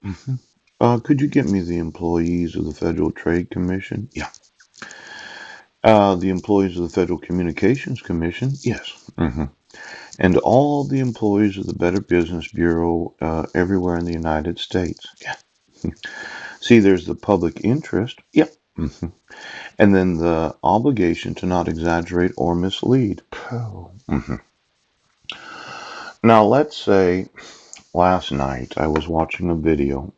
hmm could you get me the employees of the Federal Trade Commission? Yeah. The employees of the Federal Communications Commission? Yes. And all the employees of the Better Business Bureau everywhere in the United States? Yeah. See, there's the public interest. Yep. And then the obligation to not exaggerate or mislead. Oh. Now, let's say last night I was watching a video.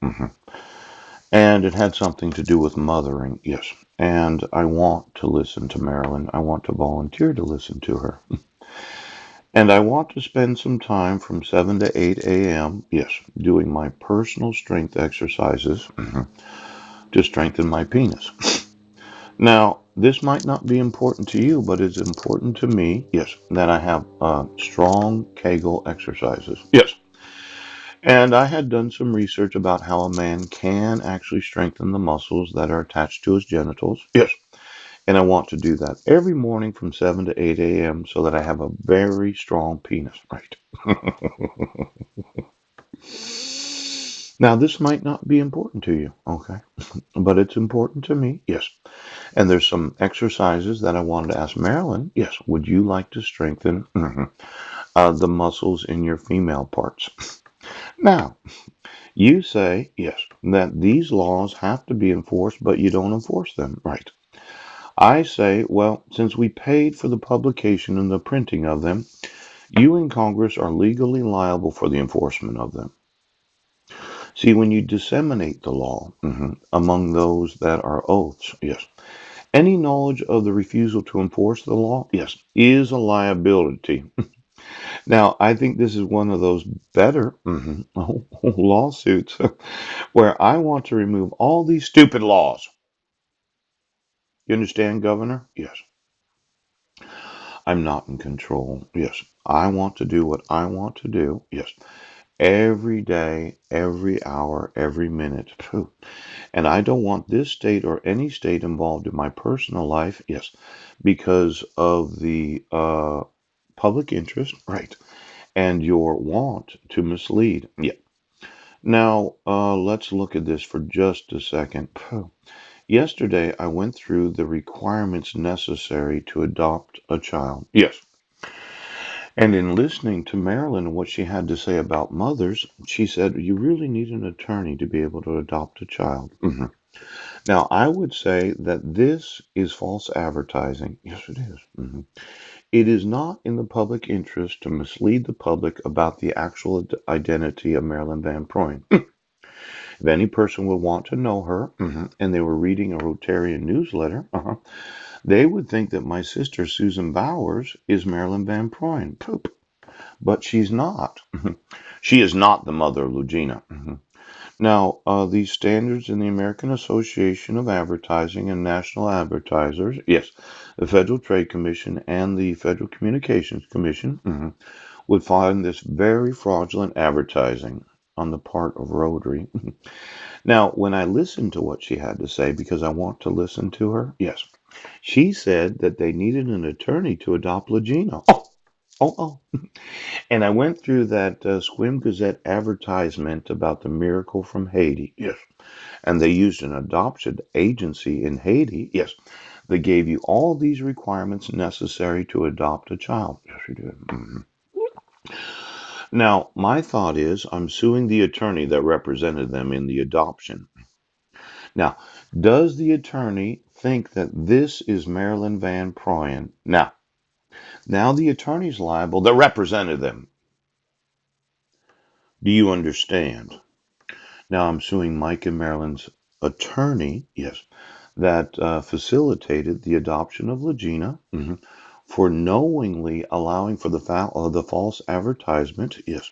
And it had something to do with mothering, yes. And I want to listen to Marilyn. I want to volunteer to listen to her. And I want to spend some time from 7 to 8 a.m., yes, doing my personal strength exercises to strengthen my penis. Now, this might not be important to you, but it's important to me, yes, that I have strong Kegel exercises. Yes. And I had done some research about how a man can actually strengthen the muscles that are attached to his genitals. Yes. And I want to do that every morning from 7 to 8 a.m. so that I have a very strong penis. Right. Now, this might not be important to you, okay? But it's important to me, yes. And there's some exercises that I wanted to ask Marilyn. Yes, would you like to strengthen the muscles in your female parts? Now, you say, yes, that these laws have to be enforced, but you don't enforce them, right? I say, well, since we paid for the publication and the printing of them, you in Congress are legally liable for the enforcement of them. See, when you disseminate the law among those that are oaths, yes, any knowledge of the refusal to enforce the law, yes, is a liability. Now, I think this is one of those better lawsuits where I want to remove all these stupid laws. You understand, Governor? Yes. I'm not in control. Yes. I want to do what I want to do. Yes. Every day, every hour, every minute. Phew. And I don't want this state or any state involved in my personal life. Yes. Because of the public interest. Right. And your want to mislead. Yeah. Now, let's look at this for just a second. Phew. Yesterday, I went through the requirements necessary to adopt a child. Yes. And in listening to Marilyn and what she had to say about mothers, she said, you really need an attorney to be able to adopt a child. Now, I would say that this is false advertising. Yes, it is. It is not in the public interest to mislead the public about the actual identity of Marilyn Van Proyn. If any person would want to know her, and they were reading a Rotarian newsletter, they would think that my sister Susan Bowers is Marilyn Van Proyn. Poop. But she's not. She is not the mother of Lugina. Now, these standards in the American Association of Advertising and National Advertisers, yes, the Federal Trade Commission and the Federal Communications Commission would find this very fraudulent advertising on the part of Rotary. Now, when I listened to what she had to say, because I want to listen to her, yes, she said that they needed an attorney to adopt Lugina. Oh. And I went through that Squim Gazette advertisement about the miracle from Haiti. Yes. And they used an adoption agency in Haiti. Yes. They gave you all these requirements necessary to adopt a child. Yes, you did. Now, my thought is I'm suing the attorney that represented them in the adoption. Now, does the attorney think that this is Marilyn Van Proyen? Now the attorney's liable that represented them. Do you understand? Now I'm suing Mike and Marilyn's attorney, yes, that facilitated the adoption of Legina for knowingly allowing for the false advertisement, yes,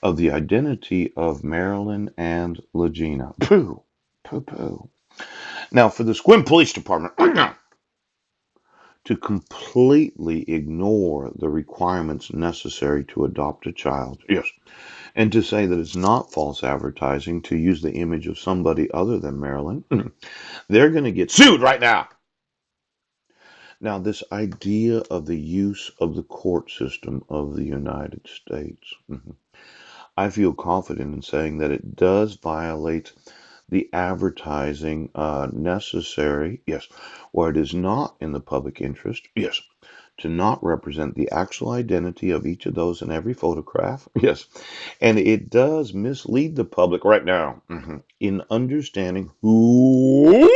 of the identity of Marilyn and Legina. Pooh, pooh, pooh. Now for the Squim Police Department to completely ignore the requirements necessary to adopt a child, yes, and to say that it's not false advertising to use the image of somebody other than Marilyn, they're going to get sued right now. Now, this idea of the use of the court system of the United States. I feel confident in saying that it does violate the advertising necessary, yes, or it is not in the public interest, yes, to not represent the actual identity of each of those in every photograph, yes, and it does mislead the public right now in understanding who